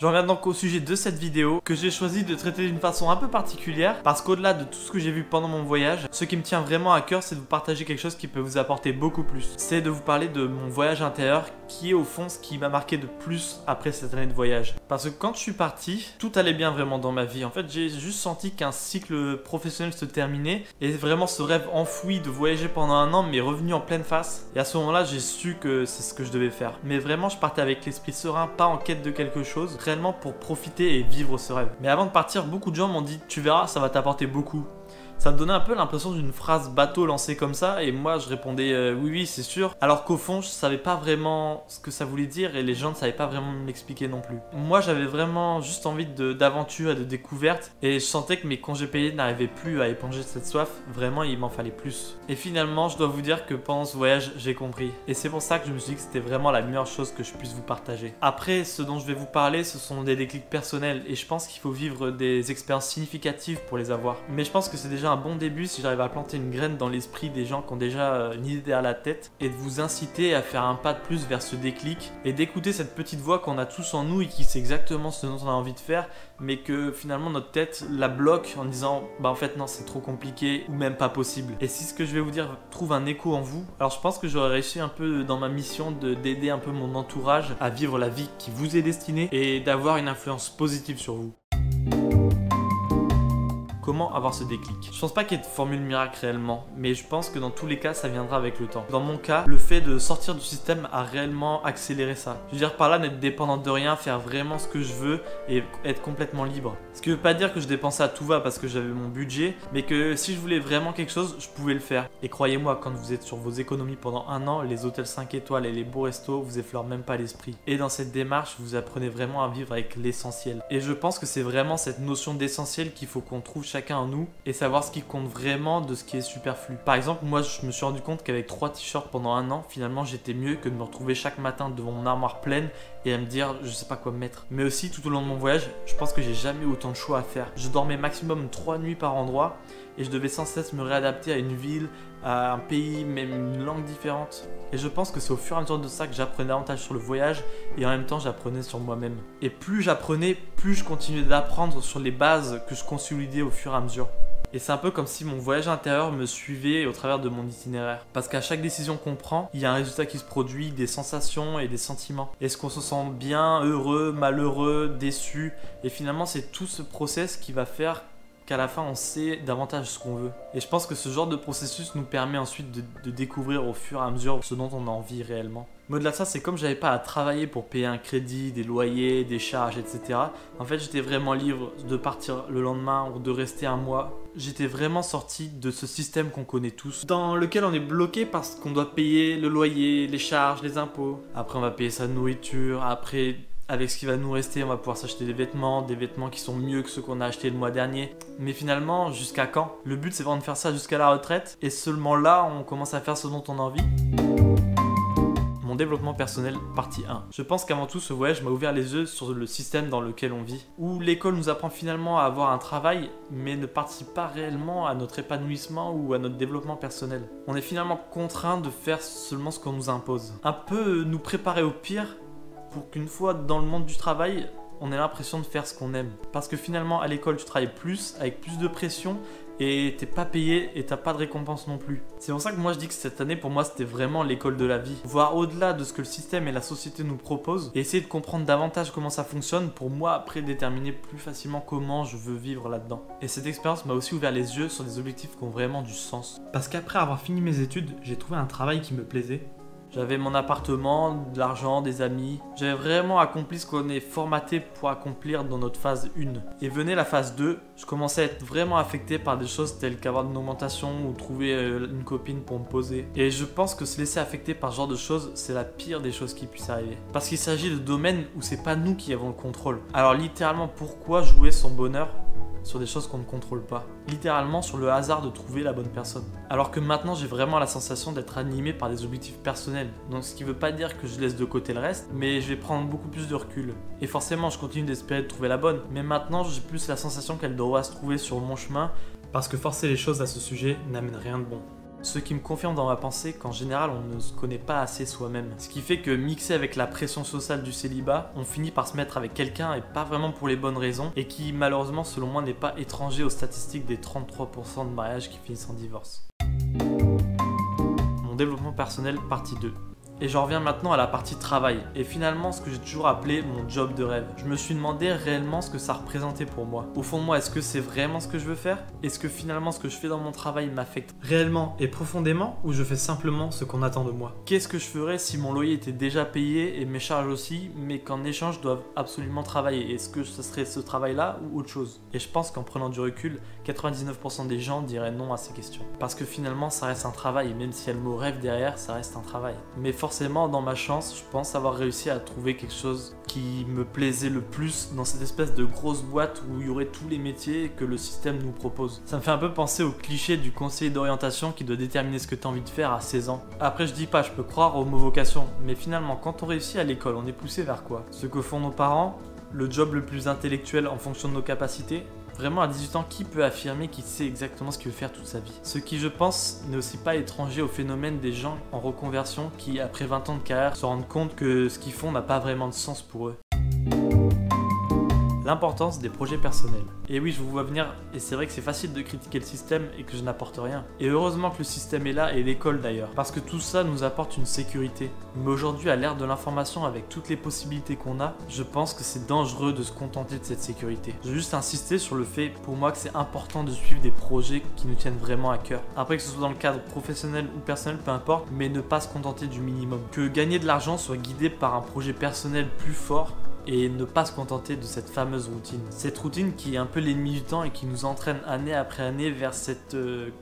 J'en viens donc au sujet de cette vidéo que j'ai choisi de traiter d'une façon un peu particulière parce qu'au-delà de tout ce que j'ai vu pendant mon voyage, ce qui me tient vraiment à cœur c'est de vous partager quelque chose qui peut vous apporter beaucoup plus. C'est de vous parler de mon voyage intérieur qui est au fond ce qui m'a marqué de plus après cette année de voyage. Parce que quand je suis parti, tout allait bien vraiment dans ma vie. En fait, j'ai juste senti qu'un cycle professionnel se terminait et vraiment ce rêve enfoui de voyager pendant un an m'est revenu en pleine face. Et à ce moment-là, j'ai su que c'est ce que je devais faire. Mais vraiment, je partais avec l'esprit serein, pas en quête de quelque chose, réellement pour profiter et vivre ce rêve. Mais avant de partir, beaucoup de gens m'ont dit « Tu verras, ça va t'apporter beaucoup ». Ça me donnait un peu l'impression d'une phrase bateau lancée comme ça et moi je répondais oui oui c'est sûr, alors qu'au fond je savais pas vraiment ce que ça voulait dire et les gens ne savaient pas vraiment me l'expliquer non plus. Moi j'avais vraiment juste envie d'aventure et de découverte et je sentais que mes congés payés n'arrivaient plus à éponger cette soif, vraiment il m'en fallait plus. Et finalement je dois vous dire que pendant ce voyage j'ai compris et c'est pour ça que je me suis dit que c'était vraiment la meilleure chose que je puisse vous partager. Après ce dont je vais vous parler ce sont des déclics personnels et je pense qu'il faut vivre des expériences significatives pour les avoir. Mais je pense que c'est déjà un bon début si j'arrive à planter une graine dans l'esprit des gens qui ont déjà une idée à la tête et de vous inciter à faire un pas de plus vers ce déclic et d'écouter cette petite voix qu'on a tous en nous et qui sait exactement ce dont on a envie de faire mais que finalement notre tête la bloque en disant bah en fait non c'est trop compliqué ou même pas possible. Et si ce que je vais vous dire trouve un écho en vous, alors je pense que j'aurais réussi un peu dans ma mission d'aider un peu mon entourage à vivre la vie qui vous est destinée et d'avoir une influence positive sur vous. Comment avoir ce déclic? Je pense pas qu'il y ait de formule miracle réellement, mais je pense que dans tous les cas, ça viendra avec le temps. Dans mon cas, le fait de sortir du système a réellement accéléré ça. Je veux dire par là, n'être dépendant de rien, faire vraiment ce que je veux et être complètement libre. Ce qui veut pas dire que je dépensais à tout va parce que j'avais mon budget, mais que si je voulais vraiment quelque chose, je pouvais le faire. Et croyez-moi, quand vous êtes sur vos économies pendant un an, les hôtels 5 étoiles et les beaux restos vous effleurent même pas l'esprit. Et dans cette démarche, vous apprenez vraiment à vivre avec l'essentiel. Et je pense que c'est vraiment cette notion d'essentiel qu'il faut qu'on trouve chacun en nous et savoir ce qui compte vraiment de ce qui est superflu. Par exemple, moi je me suis rendu compte qu'avec 3 t-shirts pendant un an, finalement j'étais mieux que de me retrouver chaque matin devant mon armoire pleine et à me dire je sais pas quoi mettre. Mais aussi tout au long de mon voyage, je pense que j'ai jamais eu autant de choix à faire. Je dormais maximum 3 nuits par endroit et je devais sans cesse me réadapter à une ville, à un pays, même une langue différente. Et je pense que c'est au fur et à mesure de ça que j'apprenais davantage sur le voyage et en même temps j'apprenais sur moi-même. Et plus j'apprenais, plus je continuais d'apprendre sur les bases que je consolidais au fur et à mesure. Et c'est un peu comme si mon voyage intérieur me suivait au travers de mon itinéraire. Parce qu'à chaque décision qu'on prend, il y a un résultat qui se produit, des sensations et des sentiments. Est-ce qu'on se sent bien, heureux, malheureux, déçu? Et finalement c'est tout ce process qui va faire qu'à la fin on sait davantage ce qu'on veut. Et je pense que ce genre de processus nous permet ensuite de découvrir au fur et à mesure ce dont on a envie réellement. Mais au-delà de ça, c'est comme j'avais pas à travailler pour payer un crédit, des loyers, des charges, etc. En fait, j'étais vraiment libre de partir le lendemain ou de rester un mois. J'étais vraiment sorti de ce système qu'on connaît tous, dans lequel on est bloqué parce qu'on doit payer le loyer, les charges, les impôts. Après, on va payer sa nourriture, après... Avec ce qui va nous rester, on va pouvoir s'acheter des vêtements qui sont mieux que ceux qu'on a achetés le mois dernier. Mais finalement, jusqu'à quand? Le but, c'est vraiment de faire ça jusqu'à la retraite. Et seulement là, on commence à faire ce dont on a envie. Mon développement personnel, partie 1. Je pense qu'avant tout, ce voyage m'a ouvert les yeux sur le système dans lequel on vit. Où l'école nous apprend finalement à avoir un travail, mais ne participe pas réellement à notre épanouissement ou à notre développement personnel. On est finalement contraint de faire seulement ce qu'on nous impose. Un peu nous préparer au pire, pour qu'une fois dans le monde du travail, on ait l'impression de faire ce qu'on aime. Parce que finalement, à l'école, tu travailles plus, avec plus de pression, et t'es pas payé et t'as pas de récompense non plus. C'est pour ça que moi je dis que cette année, pour moi, c'était vraiment l'école de la vie. Voir au-delà de ce que le système et la société nous proposent, et essayer de comprendre davantage comment ça fonctionne, pour moi, après, déterminer plus facilement comment je veux vivre là-dedans. Et cette expérience m'a aussi ouvert les yeux sur des objectifs qui ont vraiment du sens. Parce qu'après avoir fini mes études, j'ai trouvé un travail qui me plaisait. J'avais mon appartement, de l'argent, des amis. J'avais vraiment accompli ce qu'on est formaté pour accomplir dans notre phase 1. Et venait la phase 2, je commençais à être vraiment affecté par des choses telles qu'avoir une augmentation ou trouver une copine pour me poser. Et je pense que se laisser affecter par ce genre de choses, c'est la pire des choses qui puissent arriver. Parce qu'il s'agit de domaines où c'est pas nous qui avons le contrôle. Alors littéralement, pourquoi jouer son bonheur sur des choses qu'on ne contrôle pas? Littéralement sur le hasard de trouver la bonne personne. Alors que maintenant j'ai vraiment la sensation d'être animé par des objectifs personnels. Donc ce qui veut pas dire que je laisse de côté le reste, mais je vais prendre beaucoup plus de recul. Et forcément je continue d'espérer de trouver la bonne, mais maintenant j'ai plus la sensation qu'elle doit se trouver sur mon chemin, parce que forcer les choses à ce sujet n'amène rien de bon. Ce qui me confirme dans ma pensée qu'en général on ne se connaît pas assez soi-même. Ce qui fait que mixé avec la pression sociale du célibat, on finit par se mettre avec quelqu'un et pas vraiment pour les bonnes raisons et qui malheureusement selon moi n'est pas étranger aux statistiques des 33% de mariages qui finissent en divorce. Mon développement personnel partie 2. Et j'en reviens maintenant à la partie travail, et finalement ce que j'ai toujours appelé mon job de rêve. Je me suis demandé réellement ce que ça représentait pour moi. Au fond de moi, est-ce que c'est vraiment ce que je veux faire? Est-ce que finalement ce que je fais dans mon travail m'affecte réellement et profondément, ou je fais simplement ce qu'on attend de moi? Qu'est-ce que je ferais si mon loyer était déjà payé et mes charges aussi, mais qu'en échange je dois absolument travailler? Est-ce que ce serait ce travail-là ou autre chose? Et je pense qu'en prenant du recul, 99% des gens diraient non à ces questions. Parce que finalement ça reste un travail, et même s'il y a le mot rêve derrière, ça reste un travail. Mais forcément, dans ma chance, je pense avoir réussi à trouver quelque chose qui me plaisait le plus dans cette espèce de grosse boîte où il y aurait tous les métiers que le système nous propose. Ça me fait un peu penser au cliché du conseiller d'orientation qui doit déterminer ce que tu as envie de faire à 16 ans. Après, je dis pas, je peux croire aux mots vocation, mais finalement, quand on réussit à l'école, on est poussé vers quoi? Ce que font nos parents, le job le plus intellectuel en fonction de nos capacités. Vraiment, à 18 ans, qui peut affirmer qu'il sait exactement ce qu'il veut faire toute sa vie? Ce qui, je pense, n'est aussi pas étranger au phénomène des gens en reconversion qui, après 20 ans de carrière, se rendent compte que ce qu'ils font n'a pas vraiment de sens pour eux. L'importance des projets personnels. Et oui, je vous vois venir, et c'est vrai que c'est facile de critiquer le système et que je n'apporte rien. Et heureusement que le système est là, et l'école d'ailleurs, parce que tout ça nous apporte une sécurité. Mais aujourd'hui, à l'ère de l'information, avec toutes les possibilités qu'on a, je pense que c'est dangereux de se contenter de cette sécurité. Je veux juste insister sur le fait, pour moi, que c'est important de suivre des projets qui nous tiennent vraiment à cœur. Après, que ce soit dans le cadre professionnel ou personnel, peu importe, mais ne pas se contenter du minimum. Que gagner de l'argent soit guidé par un projet personnel plus fort, et ne pas se contenter de cette fameuse routine. Cette routine qui est un peu l'ennemi du temps et qui nous entraîne année après année vers cette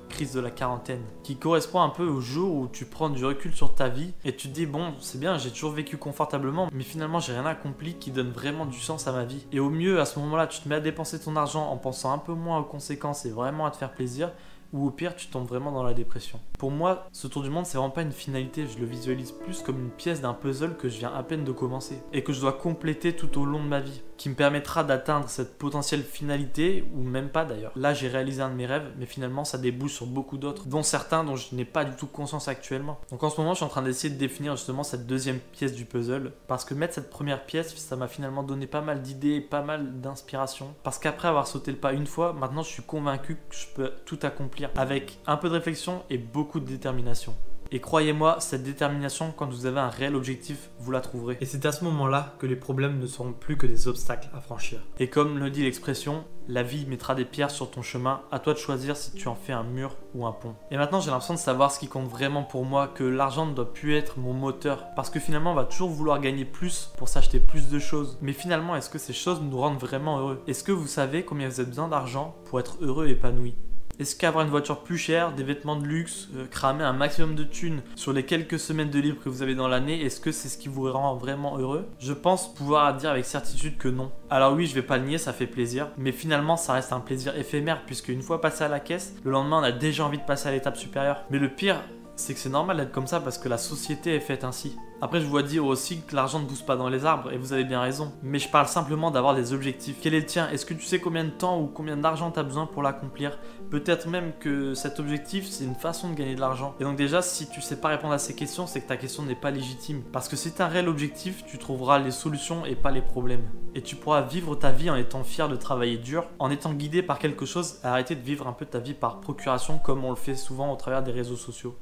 crise de la quarantaine. Qui correspond un peu au jour où tu prends du recul sur ta vie et tu te dis bon, c'est bien, j'ai toujours vécu confortablement, mais finalement j'ai rien accompli qui donne vraiment du sens à ma vie. Et au mieux, à ce moment-là, tu te mets à dépenser ton argent en pensant un peu moins aux conséquences et vraiment à te faire plaisir, ou au pire tu tombes vraiment dans la dépression. Pour moi, ce tour du monde c'est vraiment pas une finalité, je le visualise plus comme une pièce d'un puzzle que je viens à peine de commencer et que je dois compléter tout au long de ma vie, qui me permettra d'atteindre cette potentielle finalité, ou même pas d'ailleurs. Là j'ai réalisé un de mes rêves, mais finalement ça débouche sur beaucoup d'autres, dont certains dont je n'ai pas du tout conscience actuellement. Donc en ce moment je suis en train d'essayer de définir justement cette deuxième pièce du puzzle, parce que mettre cette première pièce, ça m'a finalement donné pas mal d'idées, pas mal d'inspiration, parce qu'après avoir sauté le pas une fois, maintenant je suis convaincu que je peux tout accomplir avec un peu de réflexion et beaucoup de détermination. Et croyez-moi, cette détermination, quand vous avez un réel objectif, vous la trouverez. Et c'est à ce moment-là que les problèmes ne seront plus que des obstacles à franchir. Et comme le dit l'expression, la vie mettra des pierres sur ton chemin, à toi de choisir si tu en fais un mur ou un pont. Et maintenant j'ai l'impression de savoir ce qui compte vraiment pour moi, que l'argent ne doit plus être mon moteur, parce que finalement on va toujours vouloir gagner plus pour s'acheter plus de choses. Mais finalement, est-ce que ces choses nous rendent vraiment heureux? Est-ce que vous savez combien vous avez besoin d'argent pour être heureux et épanoui? Est-ce qu'avoir une voiture plus chère, des vêtements de luxe, cramer un maximum de thunes sur les quelques semaines de libre que vous avez dans l'année, est-ce que c'est ce qui vous rend vraiment heureux? Je pense pouvoir dire avec certitude que non. Alors oui, je vais pas le nier, ça fait plaisir, mais finalement ça reste un plaisir éphémère, puisque une fois passé à la caisse, le lendemain on a déjà envie de passer à l'étape supérieure. Mais le pire, c'est que c'est normal d'être comme ça parce que la société est faite ainsi. Après, je vous vois dire aussi que l'argent ne pousse pas dans les arbres, et vous avez bien raison. Mais je parle simplement d'avoir des objectifs. Quel est le tien? Est-ce que tu sais combien de temps ou combien d'argent tu as besoin pour l'accomplir? Peut-être même que cet objectif, c'est une façon de gagner de l'argent. Et donc déjà, si tu sais pas répondre à ces questions, c'est que ta question n'est pas légitime. Parce que si tu as un réel objectif, tu trouveras les solutions et pas les problèmes. Et tu pourras vivre ta vie en étant fier de travailler dur, en étant guidé par quelque chose, et arrêter de vivre un peu ta vie par procuration comme on le fait souvent au travers des réseaux sociaux.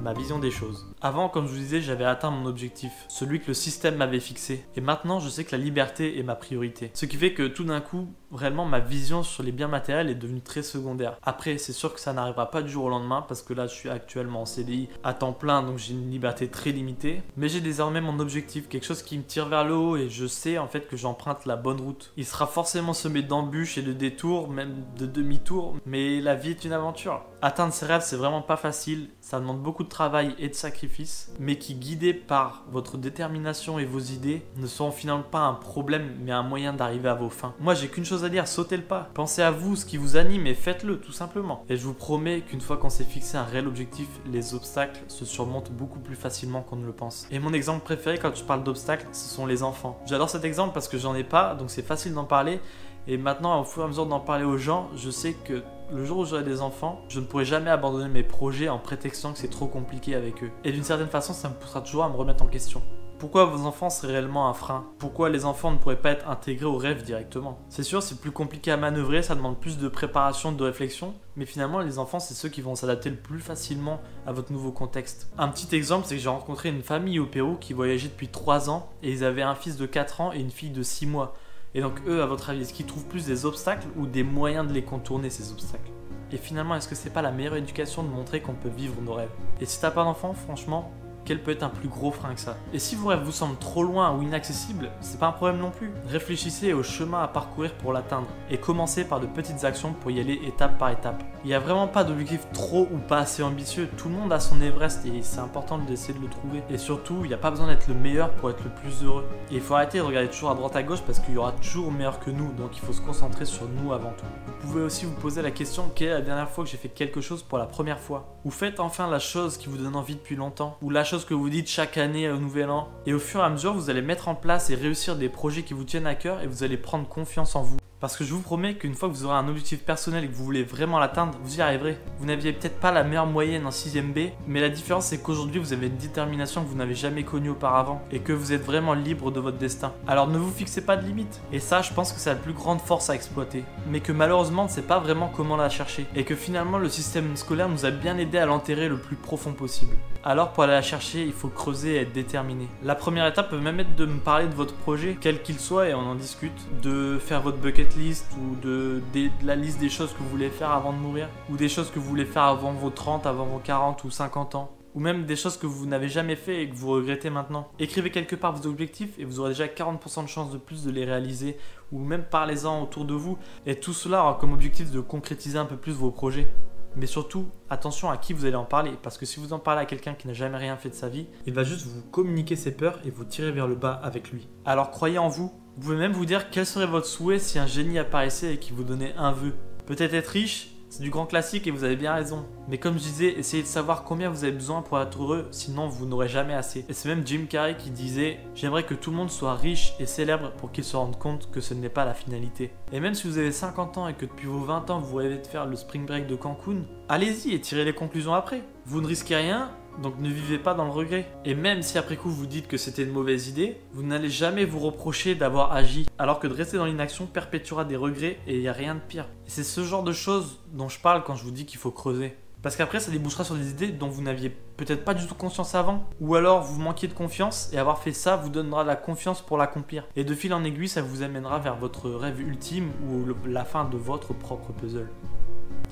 Ma vision des choses. Avant, comme je vous disais, j'avais atteint mon objectif, celui que le système m'avait fixé. Et maintenant, je sais que la liberté est ma priorité. Ce qui fait que tout d'un coup, réellement, ma vision sur les biens matériels est devenue très secondaire. Après, c'est sûr que ça n'arrivera pas du jour au lendemain, parce que là, je suis actuellement en CDI à temps plein, donc j'ai une liberté très limitée. Mais j'ai désormais mon objectif, quelque chose qui me tire vers le haut, et je sais en fait que j'emprunte la bonne route. Il sera forcément semé d'embûches et de détours, même de demi-tours, mais la vie est une aventure. Atteindre ses rêves, c'est vraiment pas facile, ça demande beaucoup de travail et de sacrifices, mais qui, guidés par votre détermination et vos idées, ne seront finalement pas un problème, mais un moyen d'arriver à vos fins. Moi, j'ai qu'une chose à dire, sautez le pas. Pensez à vous, ce qui vous anime, et faites-le, tout simplement. Et je vous promets qu'une fois qu'on s'est fixé un réel objectif, les obstacles se surmontent beaucoup plus facilement qu'on ne le pense. Et mon exemple préféré quand je parle d'obstacles, ce sont les enfants. J'adore cet exemple parce que j'en ai pas, donc c'est facile d'en parler. Et maintenant, au fur et à mesure d'en parler aux gens, je sais que le jour où j'aurai des enfants, je ne pourrai jamais abandonner mes projets en prétextant que c'est trop compliqué avec eux. Et d'une certaine façon, ça me poussera toujours à me remettre en question. Pourquoi vos enfants seraient réellement un frein? Pourquoi les enfants ne pourraient pas être intégrés au rêve directement? C'est sûr, c'est plus compliqué à manœuvrer, ça demande plus de préparation, de réflexion, mais finalement les enfants c'est ceux qui vont s'adapter le plus facilement à votre nouveau contexte. Un petit exemple, c'est que j'ai rencontré une famille au Pérou qui voyageait depuis 3 ans et ils avaient un fils de 4 ans et une fille de 6 mois. Et donc eux, à votre avis, est-ce qu'ils trouvent plus des obstacles ou des moyens de les contourner ces obstacles? Et finalement, est-ce que c'est pas la meilleure éducation de montrer qu'on peut vivre nos rêves? Et si t'as pas d'enfant, franchement, quel peut être un plus gros frein que ça? Et si vos rêves vous semblent trop loin ou inaccessibles, c'est pas un problème non plus. Réfléchissez au chemin à parcourir pour l'atteindre et commencez par de petites actions pour y aller étape par étape. Il n'y a vraiment pas d'objectif trop ou pas assez ambitieux. Tout le monde a son Everest et c'est important d'essayer de le trouver. Et surtout, il n'y a pas besoin d'être le meilleur pour être le plus heureux. Et il faut arrêter de regarder toujours à droite à gauche parce qu'il y aura toujours meilleur que nous. Donc il faut se concentrer sur nous avant tout. Vous pouvez aussi vous poser la question, quelle est la dernière fois que j'ai fait quelque chose pour la première fois? Ou faites enfin la chose qui vous donne envie depuis longtemps. Ou la chose que vous dites chaque année au nouvel an. Et au fur et à mesure, vous allez mettre en place et réussir des projets qui vous tiennent à cœur et vous allez prendre confiance en vous. Parce que je vous promets qu'une fois que vous aurez un objectif personnel et que vous voulez vraiment l'atteindre, vous y arriverez. Vous n'aviez peut-être pas la meilleure moyenne en 6ème B, mais la différence c'est qu'aujourd'hui vous avez une détermination que vous n'avez jamais connue auparavant et que vous êtes vraiment libre de votre destin. Alors ne vous fixez pas de limites. Et ça, je pense que c'est la plus grande force à exploiter. Mais que malheureusement on ne sait pas vraiment comment la chercher. Et que finalement le système scolaire nous a bien aidé à l'enterrer le plus profond possible. Alors pour aller la chercher, il faut creuser et être déterminé. La première étape peut même être de me parler de votre projet, quel qu'il soit, et on en discute. De faire votre bucket list ou de la liste des choses que vous voulez faire avant de mourir. Ou des choses que vous voulez faire avant vos 30, avant vos 40 ou 50 ans. Ou même des choses que vous n'avez jamais fait et que vous regrettez maintenant. Écrivez quelque part vos objectifs et vous aurez déjà 40% de chances de plus de les réaliser. Ou même parlez-en autour de vous. Et tout cela aura comme objectif de concrétiser un peu plus vos projets. Mais surtout, attention à qui vous allez en parler, parce que si vous en parlez à quelqu'un qui n'a jamais rien fait de sa vie, il va juste vous communiquer ses peurs et vous tirer vers le bas avec lui. Alors croyez en vous. Vous pouvez même vous dire quel serait votre souhait si un génie apparaissait et qui vous donnait un vœu. Peut-être être riche, c'est du grand classique et vous avez bien raison. Mais comme je disais, essayez de savoir combien vous avez besoin pour être heureux, sinon vous n'aurez jamais assez. Et c'est même Jim Carrey qui disait « J'aimerais que tout le monde soit riche et célèbre pour qu'il se rende compte que ce n'est pas la finalité. » Et même si vous avez 50 ans et que depuis vos 20 ans vous rêvez de faire le spring break de Cancun, allez-y et tirez les conclusions après. Vous ne risquez rien, donc ne vivez pas dans le regret. Et même si après coup vous dites que c'était une mauvaise idée, vous n'allez jamais vous reprocher d'avoir agi. Alors que de rester dans l'inaction perpétuera des regrets et il n'y a rien de pire. Et c'est ce genre de choses dont je parle quand je vous dis qu'il faut creuser. Parce qu'après ça débouchera sur des idées dont vous n'aviez peut-être pas du tout conscience avant. Ou alors vous manquiez de confiance et avoir fait ça vous donnera de la confiance pour l'accomplir. Et de fil en aiguille ça vous amènera vers votre rêve ultime ou la fin de votre propre puzzle.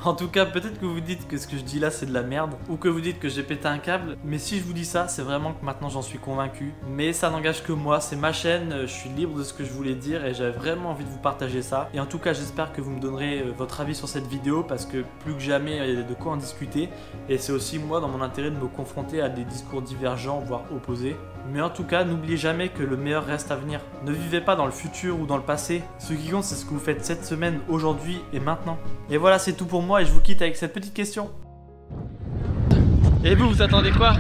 En tout cas, peut-être que vous dites que ce que je dis là c'est de la merde, ou que vous dites que j'ai pété un câble, mais si je vous dis ça, c'est vraiment que maintenant j'en suis convaincu. Mais ça n'engage que moi, c'est ma chaîne, je suis libre de ce que je voulais dire et j'avais vraiment envie de vous partager ça. Et en tout cas, j'espère que vous me donnerez votre avis sur cette vidéo parce que plus que jamais, il y a de quoi en discuter. Et c'est aussi moi dans mon intérêt de me confronter à des discours divergents, voire opposés. Mais en tout cas, n'oubliez jamais que le meilleur reste à venir. Ne vivez pas dans le futur ou dans le passé. Ce qui compte, c'est ce que vous faites cette semaine, aujourd'hui et maintenant. Et voilà, c'est tout pour moi et je vous quitte avec cette petite question. Et vous attendez quoi ?